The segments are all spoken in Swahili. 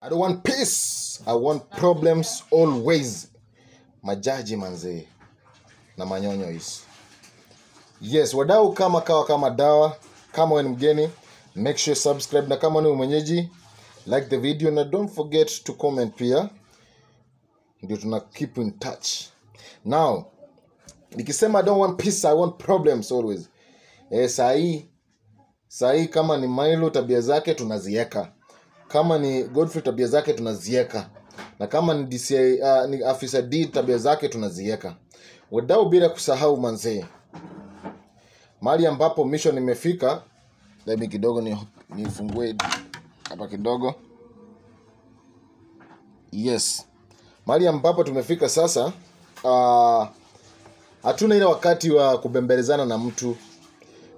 I don't want peace. I want problems always. Majaji manze na manyonyo hizi. Yes, wadau kama kawa kama dawa. Kama wewe ni mgeni, make sure subscribe, na kama ni mwenyeji, like the video na don't forget to comment pia. Ndio tuna keep in touch. Now, nikisema I don't want peace, I want problems always. Sahi kama ni Milo tabia zake tunazieka. Kama ni Godfrey tabia zake tunazieka. Na kama ni DCI ni Afisa D tabia zake tunazieka. Wadau bila kusahau manzee. Mahali ambapo mission imefika, let kidogo nifungue hapa kidogo. Yes. Mahali ambapo tumefika sasa, hatuna ile wakati wa kubembelezana na mtu.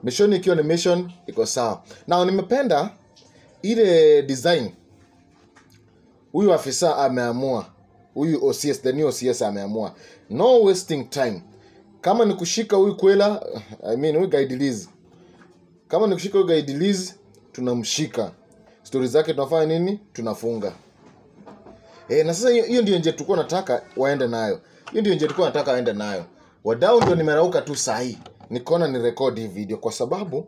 Mission ikiwa ni mission iko sawa. Now nimependa ile design. Huyu afisa ameamua. Huyu OCS, the new OCS ameamua. No wasting time. Kama ni kushika huyu kwela, huyu guide Liz. Kama ni kushika huyu guide Liz, tunamshika. Stories zake tunafanya nini? Tunafunga. Na sasa hiyo ndio nje tulikuwa nataka waende nayo. Hiyo ndio nje tulikuwa nataka waende nayo. Wadau ndio nimerauka tu sahi. Nikaona ni record hii video kwa sababu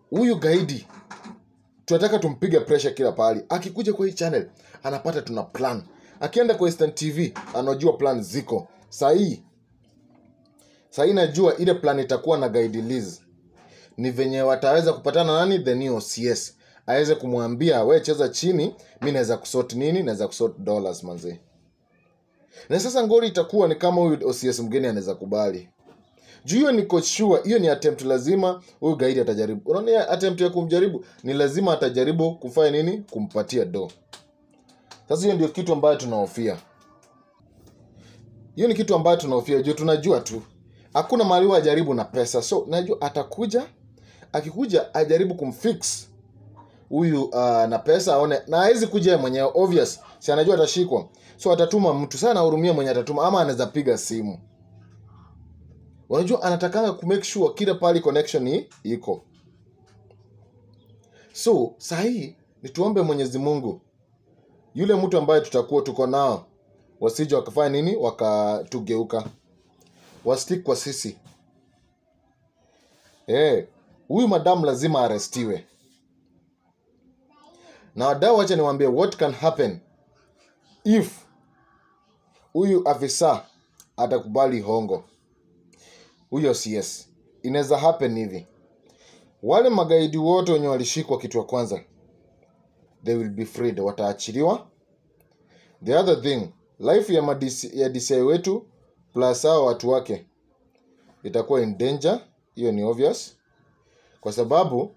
huyu guide tunataka tumpige pressure kila pahali. Akikuja kwa hii channel anapata tuna plan. Akienda kwa Eastern TV anajua plan ziko. Sahi najua ile plan itakuwa na guide Liz. Ni venye wataweza kupatana nani? The new OCS. Aweze kumwambia wewe cheza chini, mimi naweza kusort nini? Naweza kusort dollars manze. Na sasa ngori itakuwa ni kama huyu OCS mgeni anaweza kubali. Juu hiyo niko sure hiyo ni attempt, lazima huyu guide atajaribu. Unaona attempt ya kumjaribu ni lazima atajaribu kufanya nini? Kumpatia do. Sasa hiyo ndio kitu ambayo tunahofia. Hiyo ni kitu ambayo tunahofia. Juu tunajua tu hakuna mahali ajaribu na pesa. So najua atakuja, akikuja ajaribu kumfix huyu na pesa aone, na haizi kuja mwenyewe obvious. Si anajua atashikwa. So atatuma mtu sana, hurumia mwenye atatuma, ama anaweza piga simu. Unajua anatakanga ku make sure kila pali connection iko. So sahi ni tuombe Mwenyezi Mungu yule mtu ambaye tutakuwa tuko nao wasije wakafanya nini? Wakatugeuka. Wastick kwa sisi. Huyu madam lazima arestiwe. Na wadau acha niwaambie what can happen if huyu afisa atakubali hongo. Huyo CS. Inaweza happen hivi. Wale magaidi wote wenye walishikwa kitu ya kwanza, they will be freed, wataachiliwa. The other thing, life ya DCI wetu plus hao watu wake itakuwa in danger. Hiyo ni obvious. Kwa sababu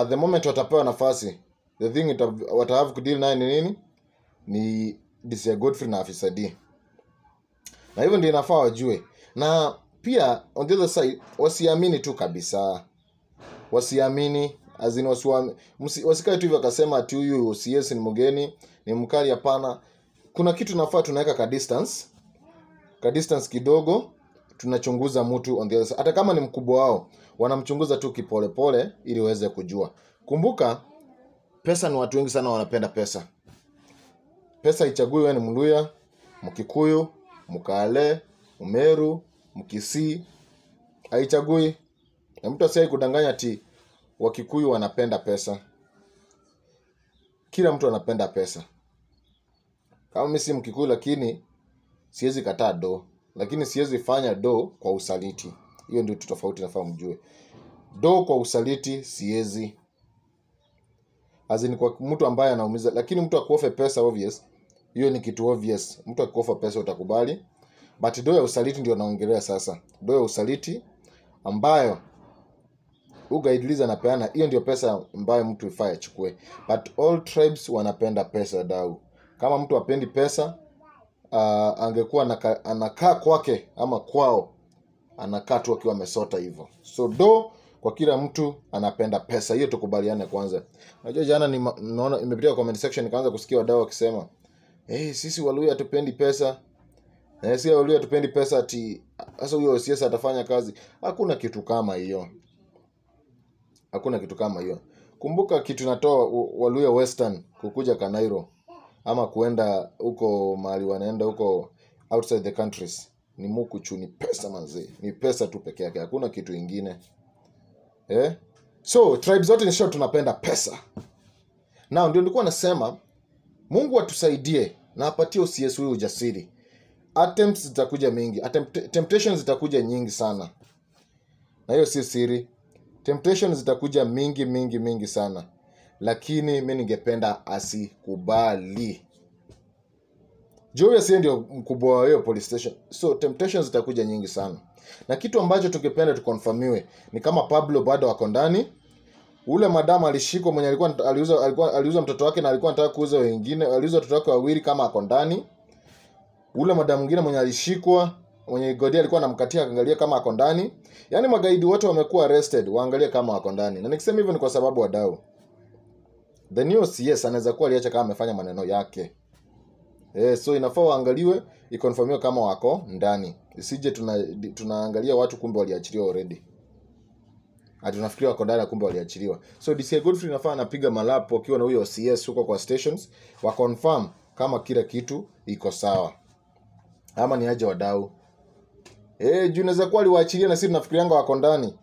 the moment watapewa nafasi, the thing watahave kudeal naye ni nini? Ni DCI Godfrey na Afisa D. Na hivyo ndio inafaa wajue. Na pia on the other side wasiamini tu kabisa. Wasiamini wasikae tu hivyo akasema ati huyu CS ni mgeni, ni mkali. Hapana. Kuna kitu nafaa tunaweka ka distance kidogo, tunachunguza mtu on the other side. Hata kama ni mkubwa wao, wanamchunguza tu kipole pole ili waweze kujua. Kumbuka pesa, ni watu wengi sana wanapenda pesa. Pesa ichagui wewe ni Mluya, Mkikuyu, Mkale, Umeru, Mkisii, haichagui. Na mtu asiye kudanganya ati Wakikuyu wanapenda pesa. Kila mtu anapenda pesa. Kama mimi si Mkikuyu lakini siwezi kataa do, lakini siwezi fanya do kwa usaliti. Hiyo ndio tofauti, nafaa mjue. Do kwa usaliti siwezi. Azini kwa mtu ambaye anaumiza, lakini mtu akuofe pesa obvious. Hiyo ni kitu obvious. Mtu akuofa pesa utakubali. But do ya usaliti ndio naongelea sasa. Do ya usaliti ambayo guide Liz anapeana, hiyo ndio pesa ambayo mtu ifaa achukue. But all tribes wanapenda pesa dau. Kama mtu apendi pesa, angekuwa anakaa kwake ama kwao, anakaa tu akiwa amesota hivyo. So do kwa kila mtu anapenda pesa. Hiyo tukubaliane kwanza. Unajua jana naona imepitia comment section nikaanza kusikia wadau wakisema, sisi Waluya hatupendi pesa. Sisi Waluya hatupendi pesa ati sasa huyo OCS atafanya kazi. Hakuna kitu kama hiyo. Hakuna kitu kama hiyo. Kumbuka kitu natoa Waluya Western kukuja Kanairo. ama kuenda huko mahali wanaenda huko outside the countries, ni mukuchu, ni pesa manzi, ni pesa tu peke yake, hakuna kitu ingine. So tribes zote ni short tunapenda pesa. Now ndio nilikuwa nasema Mungu atusaidie na apatie OCS huyu ujasiri. Attempts zitakuja mingi, temptations zitakuja nyingi sana, na hiyo si siri. Temptations zitakuja mingi sana, lakini mimi ningependa asikubali. Joe si ndio mkubwa wa hiyo police station, so temptations zitakuja nyingi sana. Na kitu ambacho tungependa tukonfirmiwe ni kama Pablo bado wako ndani. Ule madam alishikwa mwenye aliuza mtoto wake na alikuwa anataka kuuza wengine, aliuza watoto wake wawili, kama ako ndani. Ule madam mwingine mwenye alishikwa, mwenye Godi alikuwa anamkatia, angalia kama ako ndani. Yaani magaidi wote wamekuwa arrested, waangalie kama wako ndani. Na nikisema hivyo ni kwa sababu wadau, the new CS anaweza kuwa aliacha kama amefanya maneno yake. So inafaa waangaliwe, ikonfirmiwe kama wako ndani. Isije tunaangalia watu kumbe waliachiliwa already. Tunafikiria wako ndani kumbe waliachiliwa. So DCI Godfrey inafaa anapiga malapo akiwa na huyo CS huko kwa stations, wa confirm kama kila kitu iko sawa. Ama ni aje wadau? Juu inaweza kuwa aliwaachilia na sisi tunafikirianga wako ndani,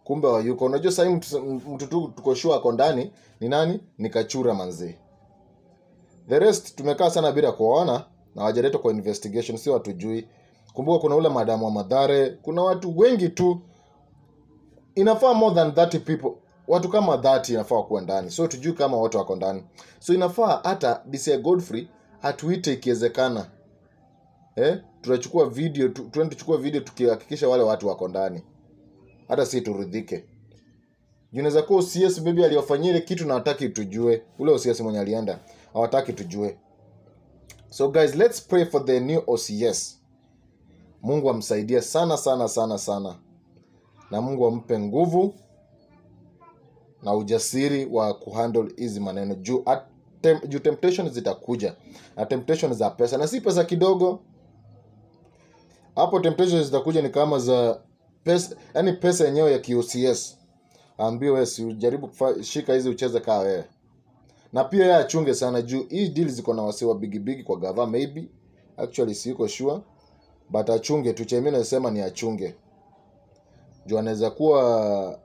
kumbe hayuko. Unajua sasa mtu tuko sure wako ndani ni nani? Ni Kachura manzi. The rest tumekaa sana bila kuona na wajaletwa kwa investigation, si watu jui. Kumbuka kuna ule madamu wa Madhare, kuna watu wengi tu. Inafaa more than 30 people. Watu kama 30 inafaa kuwa ndani. So tujui kama watu wako ndani. So inafaa hata DCI Godfrey atuite ikiwezekana. Tunachukua video, tuchukue video tukihakikisha wale watu wako ndani. Hata si turidhike. Unaweza kuwa OCS baby aliyofanyia ile kitu na hataki tujue. Ule OCS mwenye alienda hawataki tujue. So guys, let's pray for the new OCS. Mungu amsaidie sana. Na Mungu ampe nguvu na ujasiri wa kuhandle hizi maneno. Juu temptations zitakuja. Na temptations za pesa, na si pesa kidogo. Hapo temptations zitakuja ni kama za pesa, yani pesa yenyewe ya KOCS. Ambiwe wewe usijaribu shika hizi ucheze kaa wewe. Na pia yeye achunge sana juu hii deal ziko na wasiwa big kwa gava, maybe actually siko sure, but achunge tu. Mimi nasema ni achunge. Juu anaweza kuwa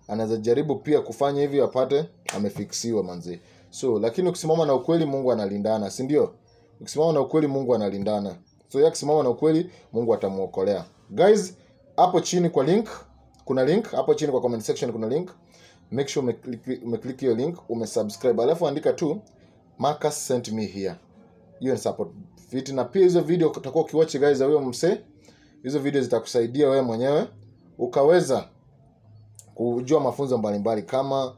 anaweza jaribu pia kufanya hivi apate amefiksiwa manzi. So lakini ukisimama na ukweli Mungu analindana, si ndio? Ukisimama na ukweli Mungu analindana. So yakisimama na ukweli Mungu atamuokolea. Guys, hapo chini kwa link kuna link, hapo chini kwa comment section kuna link. Make sure umeclick hiyo link, umesubscribe. Alafu andika tu Marcus sent me here. Hiyo ni support fit. Na pia hizo video utakuwa ukiwatch guys za huyo mse. Hizo video zitakusaidia wewe mwenyewe ukaweza kujua mafunzo mbalimbali kama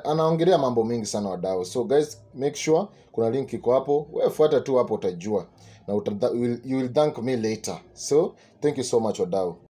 anaongelea mambo mengi sana wadau. So guys, make sure kuna link iko hapo. Wewe fuata tu hapo utajua na you will thank me later. So thank you so much wadau.